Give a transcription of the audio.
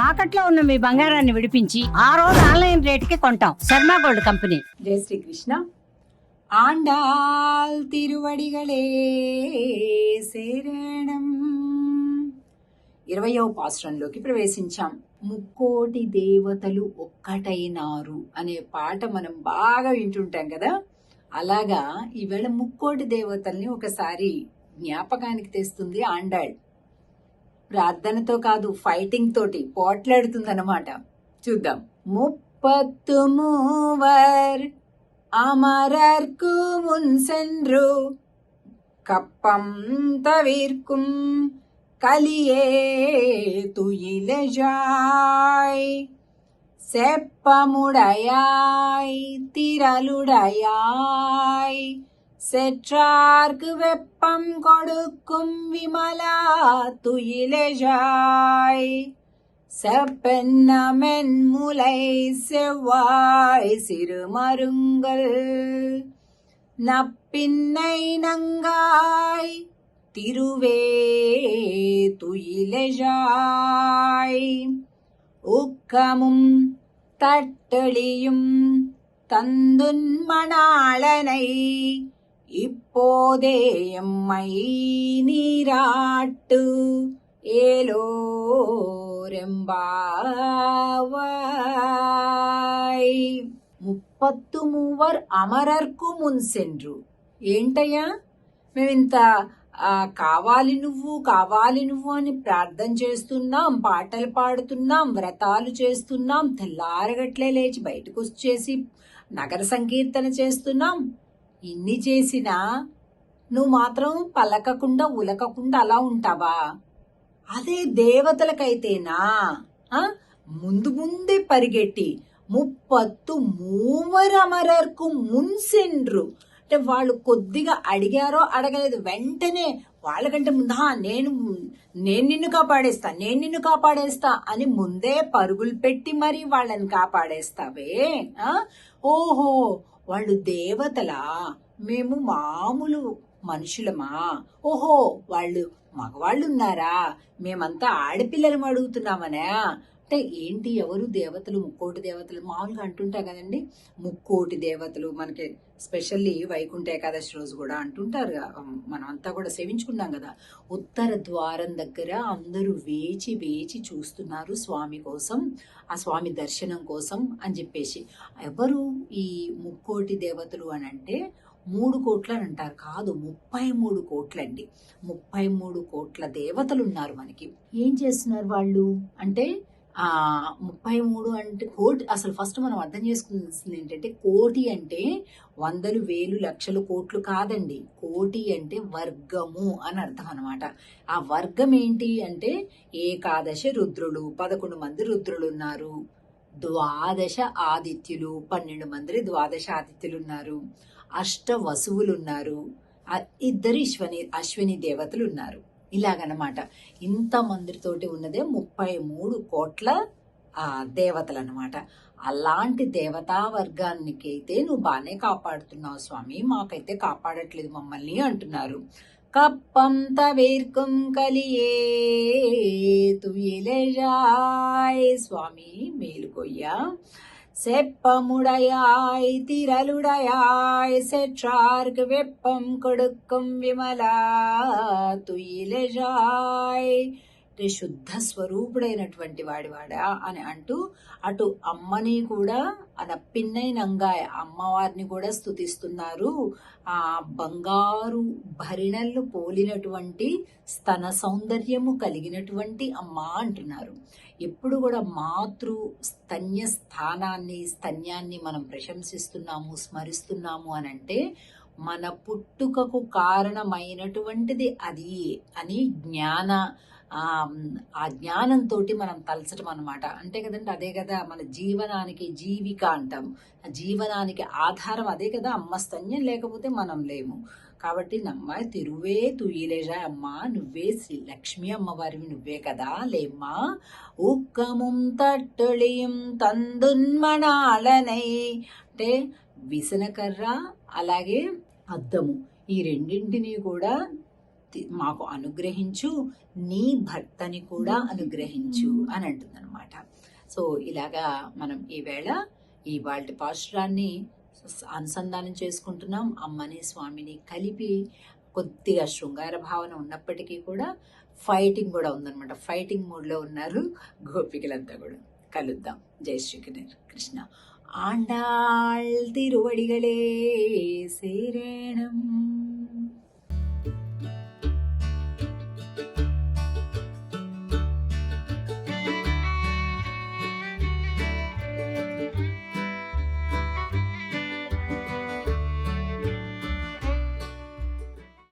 తాకట్లో ఉన్న మీ బంగారాన్ని విడిపించి ఆ రోజు ఆన్లైన్ రేటుకి కొంటాం. Sharma gold company. జై శ్రీకృష్ణ. ఆండాల్ తిరువడిగలే శరణం. 20వ పాసురంలోకి ప్రవేశించాం. ముక్కోటి దేవతలు ఒక్కటైనారు అనే పాట మనం బాగా వింటుంటాం కదా. అలాగా ఈవేళ ముక్కోటి దేవతల్ని ఒకసారి జ్ఞాపకానికి తెస్తుంది ఆండాళ్. ప్రార్థనతో కాదు, ఫైటింగ్ తోటి పోట్లాడుతుందన్నమాట. చూద్దాం. 33 அமரர்க்கு முன் சென்று கப்பம் தவிர்க்கும் கலியே துயிலெழாய் செப்பமுடையாய் திரளுடையாய் செற்றார்க்கு வெப்பம் கொடுக்கும் விமலா துயிலெழாய் செப்பென்னமென் முலை செவ்வாய் சிறுமருங்கள் நப்பின்னை நங்காய் திருவே துயிலெழாய் உக்கமும் தட்டளியும் தந்துன்மணாளனை இப்போதே எம்மை நீராட்டு ఏలోరెంబావాయ్. 33 అమరర్కు మున్సెండ్రు. ఏంటయ్యా, మేమింత కావాలి నువ్వు అని ప్రార్థన చేస్తున్నాం, పాటలు పాడుతున్నాం, వ్రతాలు చేస్తున్నాం, తెల్లారగట్లే లేచి బయటకు వచ్చేసి నగర సంకీర్తన చేస్తున్నాం. ఇన్ని చేసినా నువ్వు మాత్రం పలకకుండా ఉలకకుండా అలా ఉంటావా? అదే దేవతలకైతేనా ముందే పరిగెట్టి 33 అమరర్కు మున్సెండ్రు అంటే వాళ్ళు కొద్దిగా అడిగారో అడగలేదు, వెంటనే వాళ్ళకంటే ముందు నేను నిన్ను కాపాడేస్తా అని ముందే పరుగులు పెట్టి మరి వాళ్ళని కాపాడేస్తావే. ఓహో, వాళ్ళు దేవతలా, మేము మామూలు మనుషులమా? ఓహో, వాళ్ళు మగవాళ్ళు ఉన్నారా, మేమంతా ఆడపిల్లలు అడుగుతున్నామనే. అంటే ఏంటి, ఎవరు దేవతలు? ముక్కోటి దేవతలు మామూలుగా అంటుంటా కదండి. ముక్కోటి దేవతలు మనకి స్పెషల్లీ వైకుంఠ ఏకాదశి రోజు కూడా అంటుంటారు. మనం అంతా కూడా సేవించుకున్నాం కదా. ఉత్తర ద్వారం దగ్గర అందరూ వేచి చూస్తున్నారు స్వామి కోసం, ఆ స్వామి దర్శనం కోసం అని చెప్పేసి. ఎవరు ఈ ముక్కోటి దేవతలు అని అంటే 3 కోట్లు అని అంటారు. కాదు, 33 కోట్లండి. 33 కోట్ల దేవతలు ఉన్నారు మనకి. ఏం చేస్తున్నారు వాళ్ళు అంటే 33 అంటే కోటి. అసలు ఫస్ట్ మనం అర్థం చేసుకున్నది ఏంటంటే, కోటి అంటే వందలు, వేలు, లక్షలు, కోట్లు కాదండి. కోటి అంటే వర్గము అని అర్థం అనమాట. ఆ వర్గం ఏంటి అంటే ఏకాదశ రుద్రులు, 11 మంది రుద్రులు ఉన్నారు. 12 ఆదిత్యులు, 12 మంది ద్వాదశ ఆదిత్యులు ఉన్నారు. అష్ట వసువులు ఉన్నారు. 2 అశ్విని దేవతలు ఉన్నారు. ఇలాగనమాట. ఇంత మందితోటి ఉన్నదే 33 కోట్ల దేవతలు అనమాట. అలాంటి దేవతా వర్గానికైతే నువ్వు బాగానే కాపాడుతున్నావు స్వామి, మాకైతే కాపాడట్లేదు మమ్మల్ని అంటున్నారు. కప్పం తవేర్కం కలియే తుయిలెజాయ్. స్వామి మేలుకొయ్యా. செப்பமுடையாய் திரளுடையாய் செற்றார்க்கு வெப்பம் கொடுக்கும் విమలా తుయిలెజాయ్. అంటే శుద్ధ స్వరూపుడైనటువంటి వాడివాడా అని అంటూ అటు అమ్మని కూడా నప్పిన్నై నంగాయ అమ్మవారిని కూడా స్తుతిస్తున్నారు. ఆ బంగారు భరిణలు పోలినటువంటి స్తన సౌందర్యము కలిగినటువంటి అమ్మ అంటున్నారు. ఎప్పుడు కూడా మాతృ స్తన్య స్తన్యాన్ని మనం ప్రశంసిస్తున్నాము, స్మరిస్తున్నాము అని అంటే మన పుట్టుకకు కారణమైనటువంటిది అది అని ఆ జ్ఞానంతో మనం తలచడం అనమాట. అంటే కదండి, అదే కదా మన జీవనానికి జీవిక అంటాం. జీవనానికి ఆధారం అదే కదా. అమ్మ స్తన్యం లేకపోతే మనం లేము. కాబట్టి నమ్మ తిరువే తుయిలేజా అమ్మ, నువ్వే శ్రీ లక్ష్మీ అమ్మవారివి, నువ్వే కదా లేమ్మా. ఊక్కముం తట్టొళియం తందున్మణాలనై. అంటే విసనకర్ర అలాగే అద్దము, ఈ రెండింటినీ కూడా మాకు అనుగ్రహించు, నీ భర్తని కూడా అనుగ్రహించు అని అంటుందన్నమాట. సో ఇలాగా మనం ఈవేళ ఇవాళ పాశురాన్ని అనుసంధానం చేసుకుంటున్నాం. అమ్మని స్వామిని కలిపి కొద్దిగా శృంగార భావన ఉన్నప్పటికీ కూడా ఫైటింగ్ కూడా ఉందన్నమాట. ఫైటింగ్ మూడ్లో ఉన్నారు గోపికలంతా కూడా. కలుద్దాం. జై శ్రీ కృష్ణ. ఆండాళ్ తిరువడిగలే శరణం.